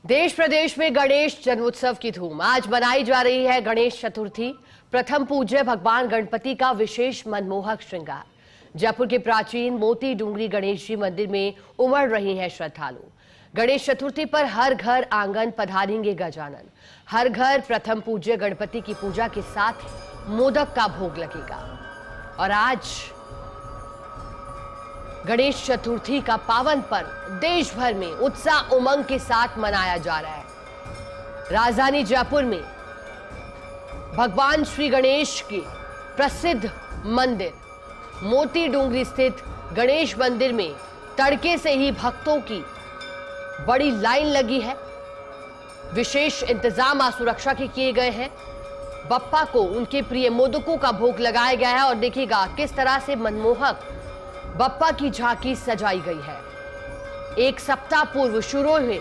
देश प्रदेश में गणेश जन्मोत्सव की धूम। आज मनाई जा रही है गणेश चतुर्थी। प्रथम पूज्य भगवान गणपति का विशेष मनमोहक श्रृंगार। जयपुर के प्राचीन मोती डूंगरी गणेश जी मंदिर में उमड़ रही हैं श्रद्धालु। गणेश चतुर्थी पर हर घर आंगन पधारेंगे गजानन। हर घर प्रथम पूज्य गणपति की पूजा के साथ मोदक का भोग लगेगा। और आज गणेश चतुर्थी का पावन पर्व देश भर में उत्साह उमंग के साथ मनाया जा रहा है। राजधानी जयपुर में भगवान श्री गणेश के प्रसिद्ध मंदिर मोती डूंगरी स्थित गणेश मंदिर में तड़के से ही भक्तों की बड़ी लाइन लगी है। विशेष इंतजाम और सुरक्षा के किए गए हैं। बप्पा को उनके प्रिय मोदकों का भोग लगाया गया है और देखिएगा किस तरह से मनमोहक बप्पा की झांकी सजाई गई है। एक सप्ताह पूर्व शुरू हुए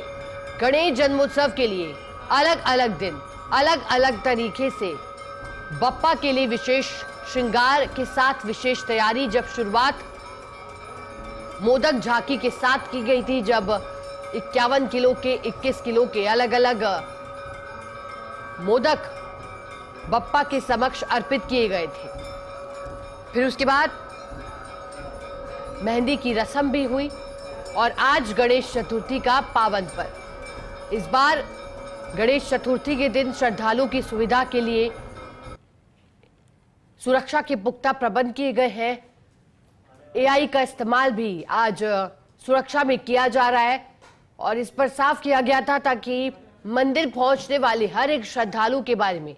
गणेश जन्मोत्सव के लिए अलग अलग दिन अलग अलग तरीके से बप्पा के लिए विशेष श्रृंगार के साथ विशेष तैयारी जब शुरुआत मोदक झांकी के साथ की गई थी, जब 51 किलो के 21 किलो के अलग अलग मोदक बप्पा के समक्ष अर्पित किए गए थे। फिर उसके बाद मेहंदी की रस्म भी हुई और आज गणेश चतुर्थी का पावन पर्व। इस बार गणेश चतुर्थी के दिन श्रद्धालुओं की सुविधा के लिए सुरक्षा के पुख्ता प्रबंध किए गए हैं। एआई का इस्तेमाल भी आज सुरक्षा में किया जा रहा है और इस पर साफ किया गया था ताकि मंदिर पहुंचने वाले हर एक श्रद्धालु के बारे में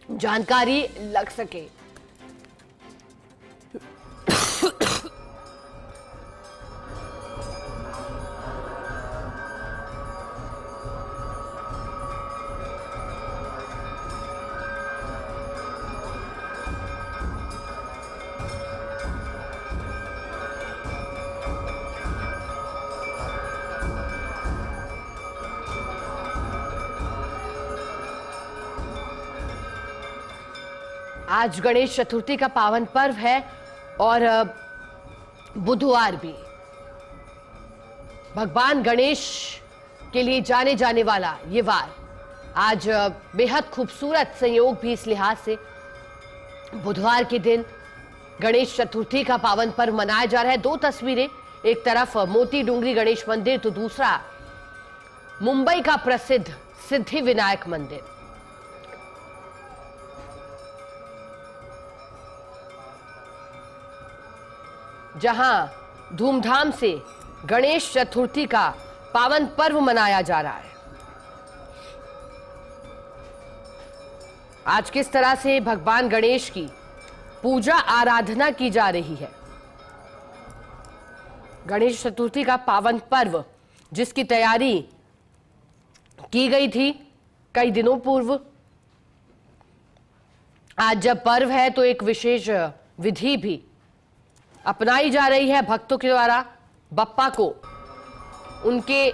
जानकारी लग सके। आज गणेश चतुर्थी का पावन पर्व है और बुधवार भी भगवान गणेश के लिए जाने जाने वाला ये वार आज बेहद खूबसूरत संयोग भी इस लिहाज से बुधवार के दिन गणेश चतुर्थी का पावन पर्व मनाया जा रहा है। दो तस्वीरें, एक तरफ मोती डूंगरी गणेश मंदिर तो दूसरा मुंबई का प्रसिद्ध सिद्धि विनायक मंदिर। जहां धूमधाम से गणेश चतुर्थी का पावन पर्व मनाया जा रहा है। आज किस तरह से भगवान गणेश की पूजा आराधना की जा रही है। गणेश चतुर्थी का पावन पर्व जिसकी तैयारी की गई थी कई दिनों पूर्व, आज जब पर्व है तो एक विशेष विधि भी अपनाई जा रही है भक्तों के द्वारा बप्पा को उनके,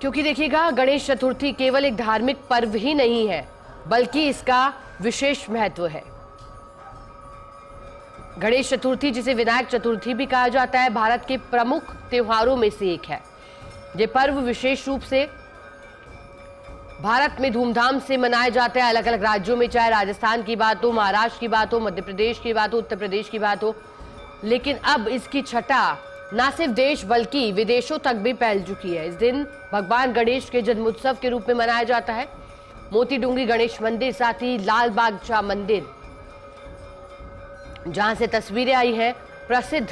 क्योंकि देखिएगा गणेश चतुर्थी केवल एक धार्मिक पर्व ही नहीं है बल्कि इसका विशेष महत्व है। गणेश चतुर्थी जिसे विनायक चतुर्थी भी कहा जाता है भारत के प्रमुख त्योहारों में से एक है। ये पर्व विशेष रूप से भारत में धूमधाम से मनाए जाते हैं अलग अलग राज्यों में, चाहे राजस्थान की बात हो, महाराष्ट्र की बात हो, मध्य प्रदेश की बात हो, उत्तर प्रदेश की बात हो। लेकिन अब इसकी छटा न सिर्फ देश बल्कि विदेशों तक भी फैल चुकी है। इस दिन भगवान गणेश के जन्मोत्सव के रूप में मनाया जाता है। मोती डूंगरी गणेश मंदिर, साथ ही लाल बाग शाह मंदिर जहां से तस्वीरें आई हैं प्रसिद्ध,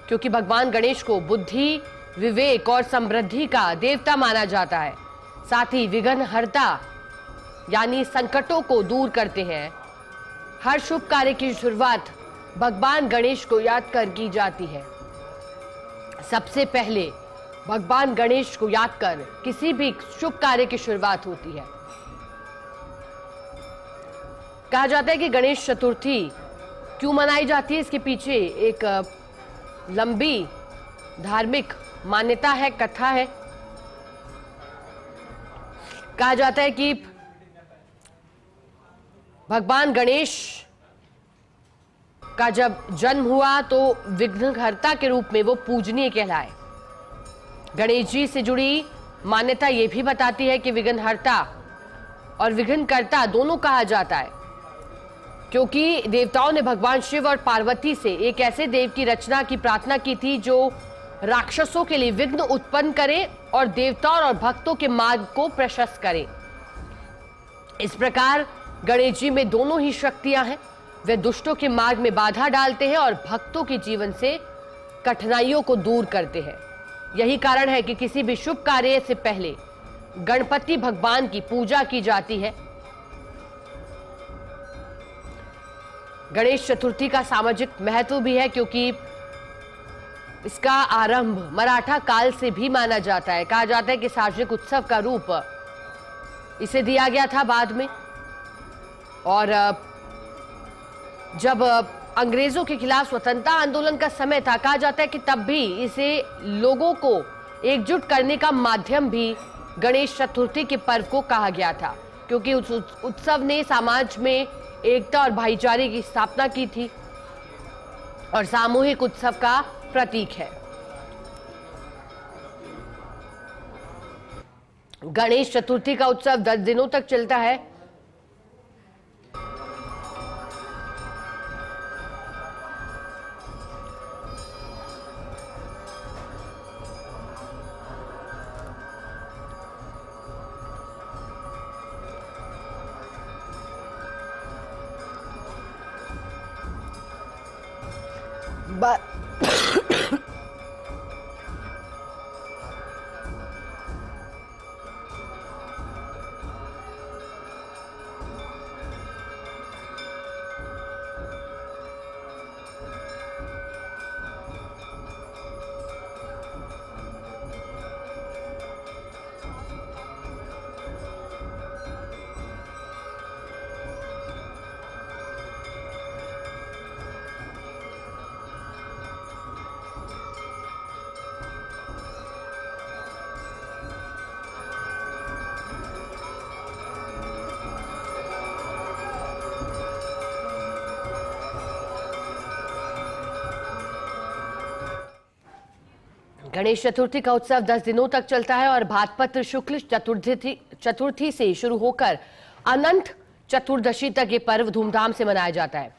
क्योंकि भगवान गणेश को बुद्धि, विवेक और समृद्धि का देवता माना जाता है। साथ ही विघ्नहर्ता यानी संकटों को दूर करते हैं। हर शुभ कार्य की शुरुआत भगवान गणेश को याद कर की जाती है। सबसे पहले भगवान गणेश को याद कर किसी भी शुभ कार्य की शुरुआत होती है। कहा जाता है कि गणेश चतुर्थी क्यों मनाई जाती है, इसके पीछे एक लंबी धार्मिक मान्यता है, कथा है। कहा जाता है कि भगवान गणेश का जब जन्म हुआ तो विघ्नहर्ता के रूप में वो पूजनीय कहलाए। गणेश जी से जुड़ी मान्यता यह भी बताती है कि विघ्नहर्ता और विघ्नकर्ता दोनों कहा जाता है, क्योंकि देवताओं ने भगवान शिव और पार्वती से एक ऐसे देव की रचना की प्रार्थना की थी जो राक्षसों के लिए विघ्न उत्पन्न करे और देवताओं और भक्तों के मार्ग को प्रशस्त करे। इस प्रकार गणेश जी में दोनों ही शक्तियां हैं। वे दुष्टों के मार्ग में बाधा डालते हैं और भक्तों के जीवन से कठिनाइयों को दूर करते हैं। यही कारण है कि किसी भी शुभ कार्य से पहले गणपति भगवान की पूजा की जाती है। गणेश चतुर्थी का सामाजिक महत्व भी है, क्योंकि इसका आरंभ मराठा काल से भी माना जाता है। कहा जाता है कि सार्वजनिक उत्सव का रूप इसे दिया गया था बाद में, और जब अंग्रेजों के खिलाफ स्वतंत्रता आंदोलन का समय था, कहा जाता है कि तब भी इसे लोगों को एकजुट करने का माध्यम भी गणेश चतुर्थी के पर्व को कहा गया था, क्योंकि उस उत्सव ने समाज में एकता और भाईचारे की स्थापना की थी और सामूहिक उत्सव का प्रतीक है। गणेश चतुर्थी का उत्सव 10 दिनों तक चलता है। गणेश चतुर्थी का उत्सव 10 दिनों तक चलता है और भाद्रपद शुक्ल चतुर्थी से शुरू होकर अनंत चतुर्दशी तक ये पर्व धूमधाम से मनाया जाता है।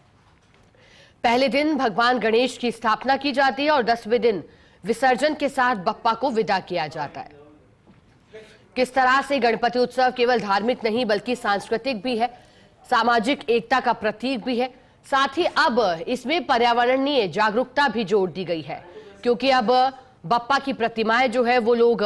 पहले दिन भगवान गणेश की स्थापना की जाती है और 10वें दिन विसर्जन के साथ बप्पा को विदा किया जाता है। किस तरह से गणपति उत्सव केवल धार्मिक नहीं बल्कि सांस्कृतिक भी है, सामाजिक एकता का प्रतीक भी है। साथ ही अब इसमें पर्यावरणीय जागरूकता भी जोड़ दी गई है, क्योंकि अब बप्पा की प्रतिमाएं जो है वो लोग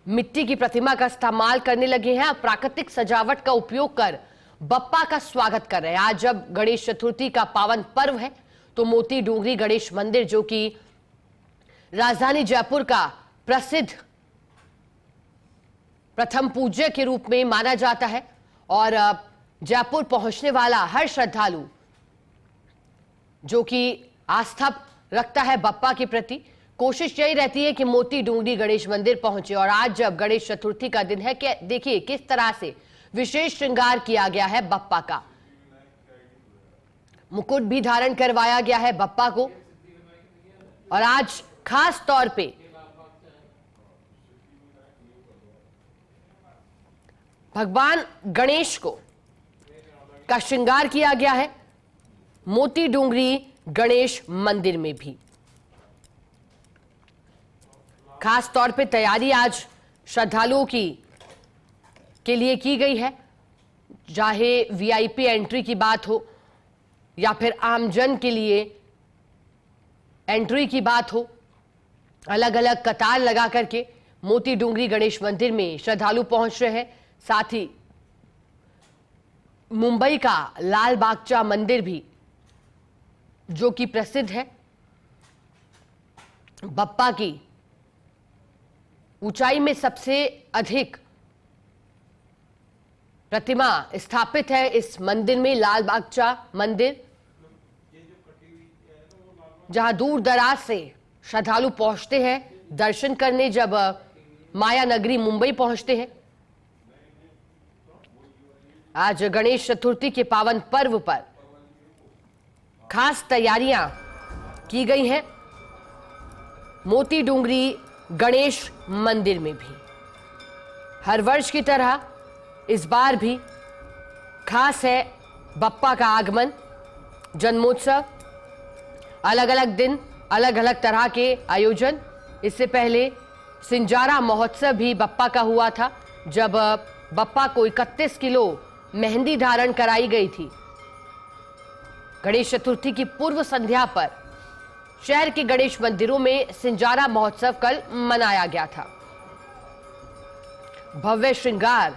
मिट्टी की प्रतिमा का इस्तेमाल करने लगे हैं। प्राकृतिक सजावट का उपयोग कर बप्पा का स्वागत कर रहे हैं। आज जब गणेश चतुर्थी का पावन पर्व है तो मोती डोंगरी गणेश मंदिर, जो कि राजधानी जयपुर का प्रसिद्ध प्रथम पूज्य के रूप में माना जाता है, और जयपुर पहुंचने वाला हर श्रद्धालु जो कि आस्था रखता है बप्पा के प्रति, कोशिश यही रहती है कि मोती डूंगरी गणेश मंदिर पहुंचे। और आज जब गणेश चतुर्थी का दिन है, कि देखिए किस तरह से विशेष श्रृंगार किया गया है बप्पा का। मुकुट भी धारण करवाया गया है बप्पा को, और आज खास तौर पे भगवान गणेश को का श्रृंगार किया गया है मोती डूंगरी गणेश मंदिर में भी। खास तौर पे तैयारी आज श्रद्धालुओं के लिए की गई है, चाहे वीआईपी एंट्री की बात हो या फिर आमजन के लिए एंट्री की बात हो। अलग अलग कतार लगा करके मोती डूंगरी गणेश मंदिर में श्रद्धालु पहुंच रहे हैं। साथ ही मुंबई का लाल बागचा मंदिर भी, जो कि प्रसिद्ध है, बप्पा की ऊंचाई में सबसे अधिक प्रतिमा स्थापित है इस मंदिर में। लाल बागचा मंदिर, जहां दूर दराज से श्रद्धालु पहुंचते हैं दर्शन करने, जब माया नगरी मुंबई पहुंचते हैं। आज गणेश चतुर्थी के पावन पर्व पर खास तैयारियां की गई हैं। मोती डूंगरी गणेश मंदिर में भी। हर वर्ष की तरह इस बार भी खास है बप्पा का आगमन, जन्मोत्सव, अलग अलग दिन, अलग अलग तरह के आयोजन। इससे पहले सिंजारा महोत्सव भी बप्पा का हुआ था, जब बप्पा को 31 किलो मेहंदी धारण कराई गई थी। गणेश चतुर्थी की पूर्व संध्या पर शहर के गणेश मंदिरों में सिंजारा महोत्सव कल मनाया गया था। भव्य श्रृंगार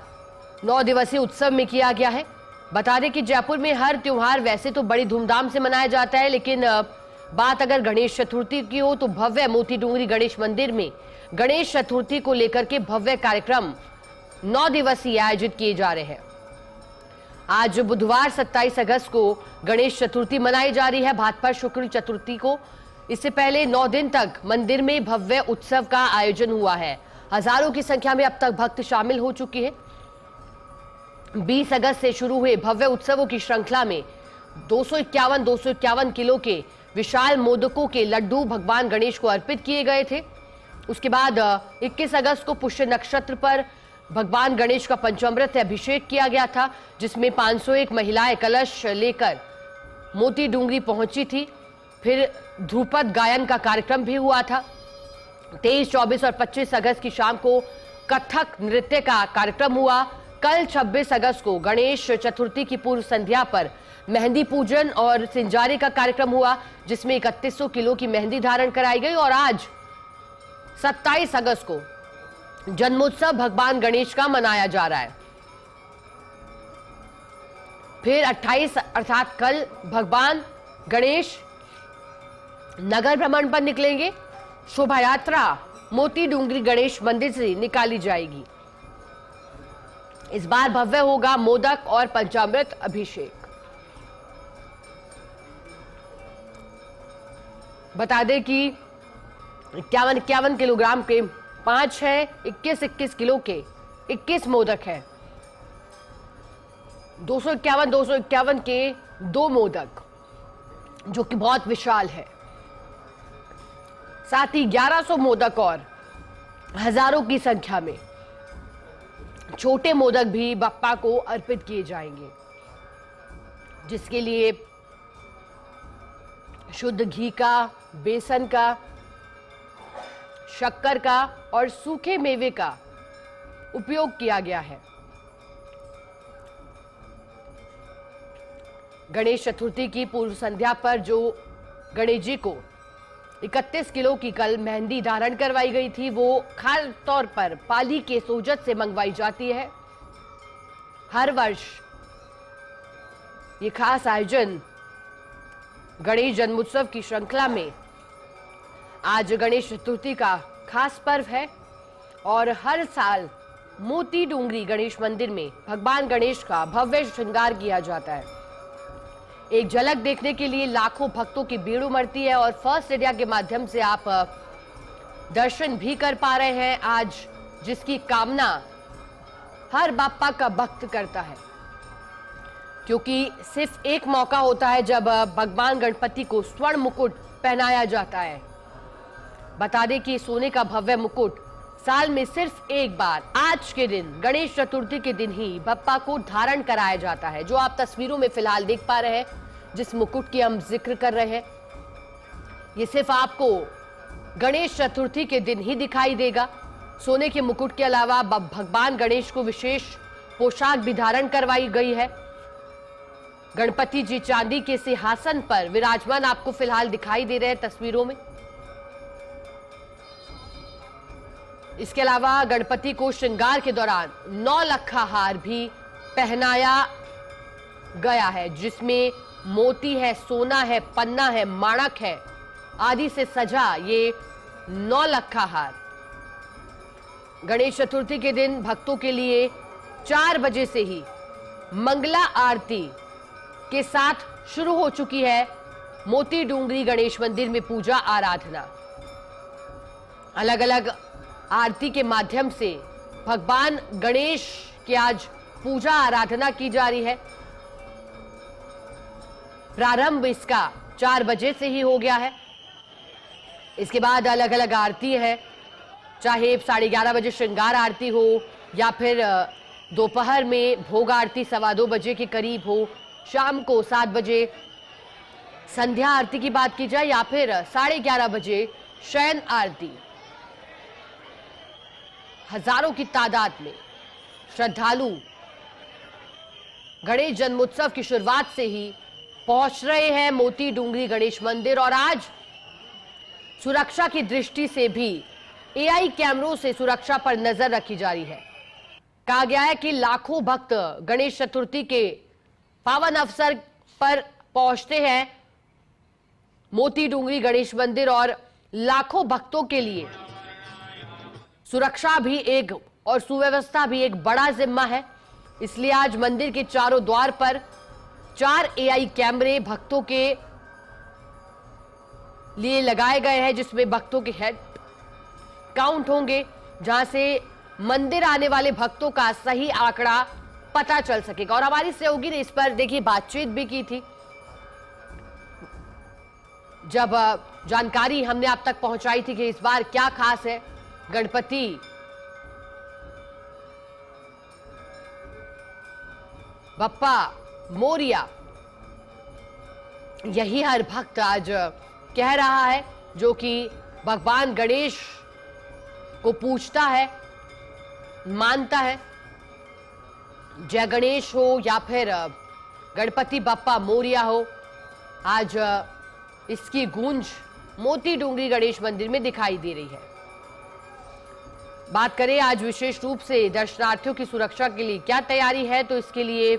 9 दिवसीय उत्सव में किया गया है। बता दें कि जयपुर में हर त्योहार वैसे तो बड़ी धूमधाम से मनाया जाता है, लेकिन बात अगर गणेश चतुर्थी की हो तो भव्य मोती डूंगरी गणेश मंदिर में गणेश चतुर्थी को लेकर के भव्य कार्यक्रम 9 दिवसीय आयोजित किए जा रहे हैं। आज बुधवार 27 अगस्त को गणेश चतुर्थी मनाई जा रही है, भाद्रपद शुक्ल चतुर्थी को। इससे पहले 9 दिन तक मंदिर में भव्य उत्सव का आयोजन हुआ है। हजारों की संख्या में अब तक भक्त शामिल हो चुके हैं। 20 अगस्त से शुरू हुए भव्य उत्सवों की श्रृंखला में 251 किलो के विशाल मोदकों के लड्डू भगवान गणेश को अर्पित किए गए थे। उसके बाद 21 अगस्त को पुष्य नक्षत्र पर भगवान गणेश का पंचामृत अभिषेक किया गया था, जिसमें 501 महिलाएं कलश लेकर मोती डूंगरी पहुंची थी। फिर ध्रुपद गायन का कार्यक्रम भी हुआ था। 23, 24 और 25 अगस्त की शाम को कथक नृत्य का कार्यक्रम हुआ। कल 26 अगस्त को गणेश चतुर्थी की पूर्व संध्या पर मेहंदी पूजन और सिंजारे का कार्यक्रम हुआ, जिसमें 3100 किलो की मेहंदी धारण कराई गई। और आज 27 अगस्त को जन्मोत्सव भगवान गणेश का मनाया जा रहा है। फिर 28 अर्थात कल भगवान गणेश नगर भ्रमण पर निकलेंगे। शोभा यात्रा मोती डूंगरी गणेश मंदिर से निकाली जाएगी। इस बार भव्य होगा मोदक और पंचामृत अभिषेक। बता दें कि 51 किलोग्राम के 5 है, 21 किलो के 21 मोदक है, 251 के 2 मोदक, जो कि बहुत विशाल है। साथ ही 1100 मोदक और हजारों की संख्या में छोटे मोदक भी बप्पा को अर्पित किए जाएंगे, जिसके लिए शुद्ध घी का, बेसन का, शक्कर का और सूखे मेवे का उपयोग किया गया है। गणेश चतुर्थी की पूर्व संध्या पर जो गणेश जी को 31 किलो की कल मेहंदी धारण करवाई गई थी, वो खास तौर पर पाली के सोजत से मंगवाई जाती है। हर वर्ष ये खास आयोजन गणेश जन्मोत्सव की श्रृंखला में आज गणेश चतुर्थी का खास पर्व है और हर साल मोती डूंगरी गणेश मंदिर में भगवान गणेश का भव्य श्रृंगार किया जाता है। एक झलक देखने के लिए लाखों भक्तों की भीड़ उमड़ती है और फर्स्ट इंडिया के माध्यम से आप दर्शन भी कर पा रहे हैं आज, जिसकी कामना हर बाप्पा का भक्त करता है, क्योंकि सिर्फ एक मौका होता है जब भगवान गणपति को स्वर्ण मुकुट पहनाया जाता है। बता दें कि सोने का भव्य मुकुट साल में सिर्फ एक बार आज के दिन गणेश चतुर्थी के दिन ही बप्पा को धारण कराया जाता है। जो आप तस्वीरों में फिलहाल देख पा रहे हैं, जिस मुकुट की हम जिक्र कर रहे हैं, ये सिर्फ आपको गणेश चतुर्थी के दिन ही दिखाई देगा। सोने के मुकुट के अलावा भगवान गणेश को विशेष पोशाक भी धारण करवाई गई है। गणपति जी चांदी के सिंहासन पर विराजमान आपको फिलहाल दिखाई दे रहे हैं तस्वीरों में। इसके अलावा गणपति को श्रृंगार के दौरान 9 लखा हार भी पहनाया गया है, जिसमें मोती है, सोना है, पन्ना है, माणक है आदि से सजा ये 9 लखा हार गणेश चतुर्थी के दिन भक्तों के लिए 4 बजे से ही मंगला आरती के साथ शुरू हो चुकी है मोती डूंगरी गणेश मंदिर में पूजा आराधना। अलग अलग आरती के माध्यम से भगवान गणेश की आज पूजा आराधना की जा रही है। प्रारंभ इसका 4 बजे से ही हो गया है। इसके बाद अलग अलग आरती है, चाहे 11:30 बजे श्रृंगार आरती हो या फिर दोपहर में भोग आरती 2:15 बजे के करीब हो, शाम को 7 बजे संध्या आरती की बात की जाए या फिर 11:30 बजे शयन आरती, हजारों की तादाद में श्रद्धालु गणेश जन्मोत्सव की शुरुआत से ही पहुंच रहे हैं मोती डूंगरी गणेश मंदिर। और आज सुरक्षा की दृष्टि से भी एआई कैमरों से सुरक्षा पर नजर रखी जा रही है। कहा गया है कि लाखों भक्त गणेश चतुर्थी के पावन अवसर पर पहुंचते हैं मोती डूंगरी गणेश मंदिर और लाखों भक्तों के लिए सुरक्षा भी एक और सुव्यवस्था भी एक बड़ा जिम्मा है। इसलिए आज मंदिर के चारों द्वार पर 4 एआई कैमरे भक्तों के लिए लगाए गए हैं, जिसमें भक्तों के हेड काउंट होंगे, जहां से मंदिर आने वाले भक्तों का सही आंकड़ा पता चल सकेगा। और हमारी सहयोगी ने इस पर देखिए बातचीत भी की थी। जब जानकारी हमने आप तक पहुंचाई थी कि इस बार क्या खास है, गणपति बप्पा मोरिया, यही हर भक्त आज कह रहा है, जो कि भगवान गणेश को पूजता है, मानता है। जय गणेश हो या फिर गणपति बप्पा मोरिया हो, आज इसकी गूंज मोती डूंगरी गणेश मंदिर में दिखाई दे रही है। बात करें आज विशेष रूप से दर्शनार्थियों की सुरक्षा के लिए क्या तैयारी है, तो इसके लिए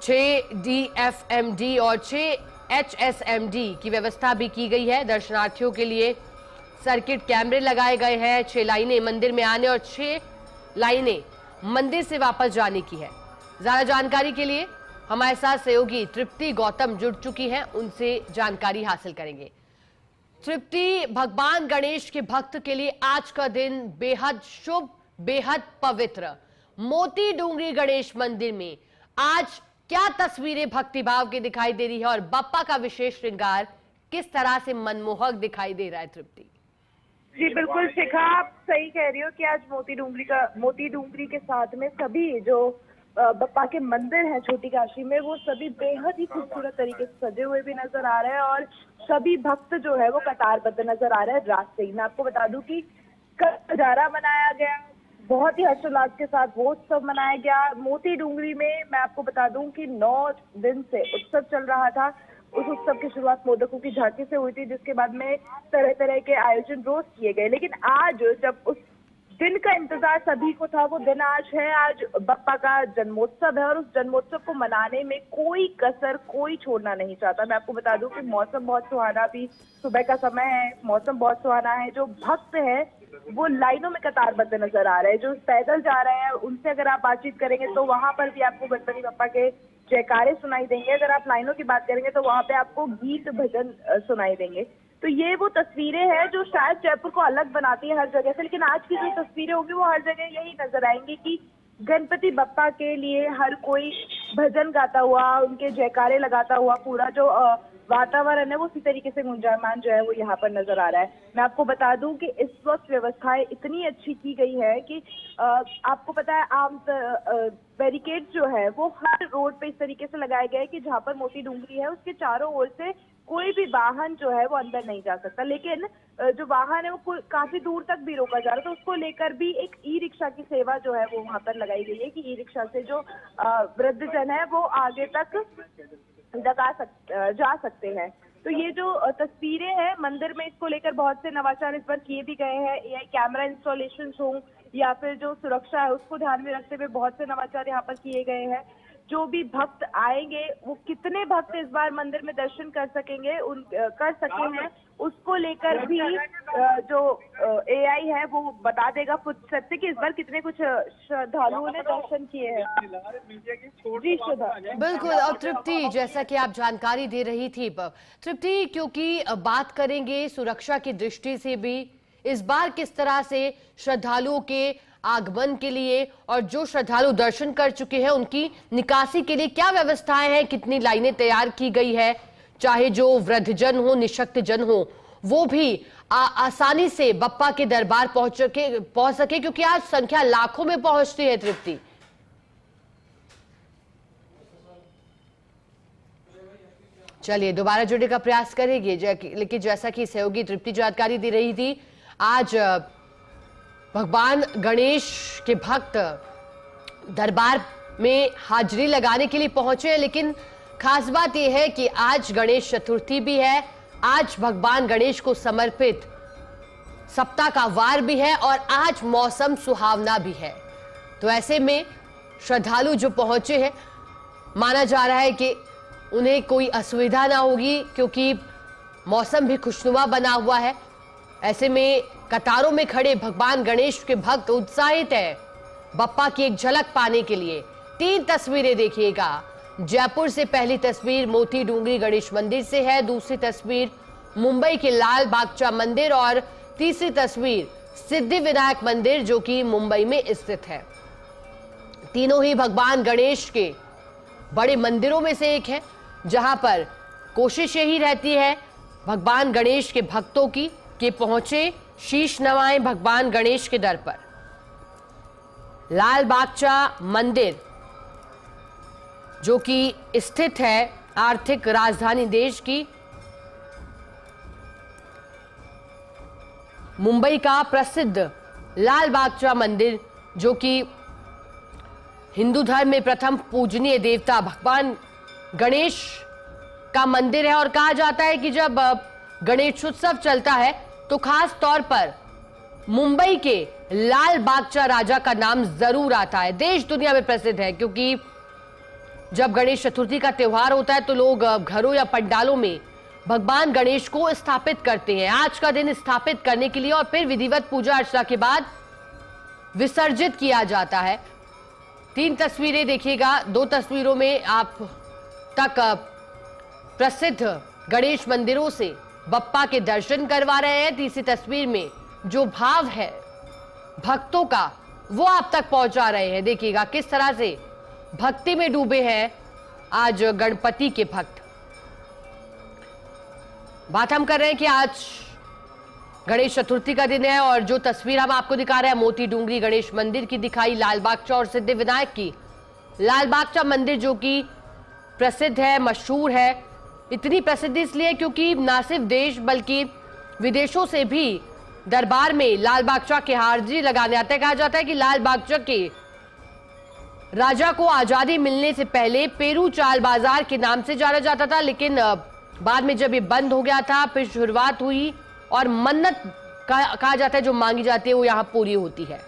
6 DFMD और 6 HSMD की व्यवस्था भी की गई है। दर्शनार्थियों के लिए सर्किट कैमरे लगाए गए हैं। 6 लाइनें मंदिर में आने और 6 लाइनें मंदिर से वापस जाने की है। ज्यादा जानकारी के लिए हमारे साथ सहयोगी तृप्ति गौतम जुड़ चुकी हैं, उनसे जानकारी हासिल करेंगे। तृप्ति, भगवान गणेश के भक्त के लिए आज का दिन बेहद शुभ, बेहद पवित्र। मोती डूंगरी गणेश मंदिर में आज क्या तस्वीरें भक्तिभाव की दिखाई दे रही है और बप्पा का विशेष श्रृंगार किस तरह से मनमोहक दिखाई दे रहा है? तृप्ति जी बिल्कुल शिखा, आप सही कह रही हो कि आज मोती डूंगरी के साथ में सभी जो बप्पा के मंदिर हैं छोटी काशी में, वो सभी बेहद ही खूबसूरत तरीके से सजे हुए भी नजर आ रहे हैं और सभी भक्त जो है वो कतारबद्ध नजर आ रहे हैं रात से ही। मैं आपको बता दूं कि कल नजारा मनाया गया, बहुत ही हर्षोल्लास के साथ वो उत्सव मनाया गया मोती डूंगरी में। मैं आपको बता दूं कि 9 दिन से उत्सव चल रहा था। उस उत्सव की शुरुआत मोदकों की झांकी से हुई थी, जिसके बाद में तरह तरह के आयोजन रोज किए गए। लेकिन आज जब उस दिन का इंतजार सभी को था, वो दिन आज है। आज बप्पा का जन्मोत्सव है और उस जन्मोत्सव को मनाने में कोई कसर कोई छोड़ना नहीं चाहता। मैं आपको बता दूं कि मौसम बहुत सुहाना, भी सुबह का समय है, मौसम बहुत सुहाना है। जो भक्त है वो लाइनों में कतारबद्ध नजर आ रहे हैं। जो पैदल जा रहे हैं उनसे अगर आप बातचीत करेंगे तो वहां पर भी आपको गणपति बप्पा के जयकारे सुनाई देंगे। अगर आप लाइनों की बात करेंगे तो वहां पे आपको गीत भजन सुनाई देंगे। तो ये वो तस्वीरें हैं जो शायद जयपुर को अलग बनाती है हर जगह से, लेकिन आज की जो तस्वीरें होंगी वो हर जगह यही नजर आएंगी कि गणपति बप्पा के लिए हर कोई भजन गाता हुआ, उनके जयकारे लगाता हुआ, पूरा जो वातावरण है वो उसी तरीके से गुंजायमान जो है वो यहाँ पर नजर आ रहा है। मैं आपको बता दूं कि इस वक्त व्यवस्थाएं इतनी अच्छी की गई है कि आपको पता है आम बैरिकेड जो है वो हर रोड पे इस तरीके से लगाए गए कि जहाँ पर मोती डूंगरी है उसके चारों ओर से कोई भी वाहन जो है वो अंदर नहीं जा सकता। लेकिन जो वाहन है वो काफी दूर तक भी रोका जा रहा है, तो उसको लेकर भी एक ई रिक्शा की सेवा जो है वो वहाँ पर लगाई गई है कि ई रिक्शा से जो वृद्धजन है वो आगे तक जा सकते हैं। तो ये जो तस्वीरें हैं मंदिर में, इसको लेकर बहुत से नवाचार इस बार किए भी गए हैं। एआई कैमरा इंस्टॉलेशन हो या फिर जो सुरक्षा है उसको ध्यान में रखते हुए बहुत से नवाचार यहाँ पर किए गए हैं। जो भी भक्त आएंगे, वो कितने भक्त इस बार मंदिर में दर्शन कर सकेंगे कर सके हैं, उसको लेकर भी जो एआई है वो बता देगा फुर्सत से कि इस बार कितने कुछ श्रद्धालुओं ने दर्शन किए हैं। जी श्रद्धा, बिल्कुल। और तृप्ति, जैसा कि आप जानकारी दे रही थी तृप्ति, क्योंकि बात करेंगे सुरक्षा की दृष्टि से भी इस बार किस तरह से श्रद्धालुओं के आगमन के लिए और जो श्रद्धालु दर्शन कर चुके हैं उनकी निकासी के लिए क्या व्यवस्थाएं हैं, कितनी लाइनें तैयार की गई है, चाहे जो वृद्धजन हो, निशक्त जन हो, वो भी आसानी से बप्पा के दरबार पहुंच सके, क्योंकि आज संख्या लाखों में पहुंचती है। तृप्ति, चलिए दोबारा जुड़ने का प्रयास करेंगे, लेकिन जैसा कि सहयोगी तृप्ति जानकारी दे रही थी, आज भगवान गणेश के भक्त दरबार में हाजिरी लगाने के लिए पहुंचे हैं। लेकिन खास बात यह है कि आज गणेश चतुर्थी भी है, आज भगवान गणेश को समर्पित सप्ताह का वार भी है और आज मौसम सुहावना भी है। तो ऐसे में श्रद्धालु जो पहुंचे हैं, माना जा रहा है कि उन्हें कोई असुविधा ना होगी, क्योंकि मौसम भी खुशनुमा बना हुआ है। ऐसे में कतारों में खड़े भगवान गणेश के भक्त उत्साहित हैं बप्पा की एक झलक पाने के लिए। 3 तस्वीरें देखिएगा। जयपुर से पहली तस्वीर मोती डूंगरी गणेश मंदिर से है, दूसरी तस्वीर मुंबई के लाल बागचा मंदिर और तीसरी तस्वीर सिद्धि विनायक मंदिर जो कि मुंबई में स्थित है। तीनों ही भगवान गणेश के बड़े मंदिरों में से एक है, जहां पर कोशिश यही रहती है भगवान गणेश के भक्तों की कि पहुंचे, शीश नवाएं भगवान गणेश के दर पर। लाल बागचा मंदिर जो कि स्थित है आर्थिक राजधानी देश की मुंबई का प्रसिद्ध लाल बागचा मंदिर, जो कि हिंदू धर्म में प्रथम पूजनीय देवता भगवान गणेश का मंदिर है। और कहा जाता है कि जब गणेश उत्सव चलता है तो खास तौर पर मुंबई के लाल बागचा राजा का नाम जरूर आता है। देश दुनिया में प्रसिद्ध है, क्योंकि जब गणेश चतुर्थी का त्योहार होता है तो लोग घरों या पंडालों में भगवान गणेश को स्थापित करते हैं। आज का दिन स्थापित करने के लिए और फिर विधिवत पूजा अर्चना के बाद विसर्जित किया जाता है। 3 तस्वीरें देखिएगा। 2 तस्वीरों में आप तक प्रसिद्ध गणेश मंदिरों से बप्पा के दर्शन करवा रहे हैं। तीसरी तस्वीर में जो भाव है भक्तों का वो आप तक पहुंचा रहे हैं। देखिएगा किस तरह से भक्ति में डूबे हैं आज गणपति के भक्त। बात हम कर रहे हैं कि आज गणेश चतुर्थी का दिन है और जो तस्वीर हम आपको दिखा रहे हैं मोती डूंगरी गणेश मंदिर की दिखाई, लाल बागचा और सिद्धि विनायक की। लाल बागचा मंदिर जो कि प्रसिद्ध है, मशहूर है। इतनी प्रसिद्धि इसलिए क्योंकि न सिर्फ देश बल्कि विदेशों से भी दरबार में लाल बागचा के हाजिरी लगाने आते हैं। कहा जाता है कि लाल बागचा के राजा को आजादी मिलने से पहले पेरू चाल बाजार के नाम से जाना जाता था, लेकिन बाद में जब ये बंद हो गया था फिर शुरुआत हुई और मन्नत कहा जाता है जो मांगी जाती है वो यहाँ पूरी होती है।